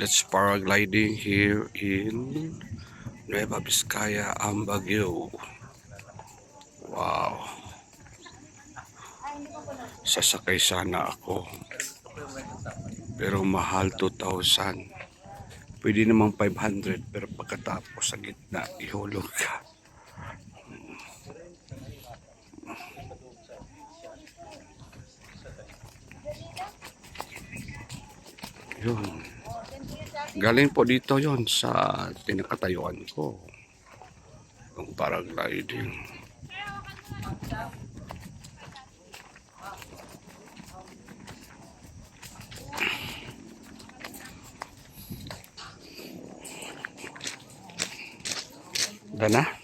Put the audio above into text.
That's paragliding here in Nueva Vizcaya, Baguio. Wow. Sasakay sana ako. Pero mahal 2,000. Pwede namang 500 pero pagkatapos sa gitna ihulog ka. Yun. Galing po dito yon sa pinakatayuan ko. Yung paragliding. Gana?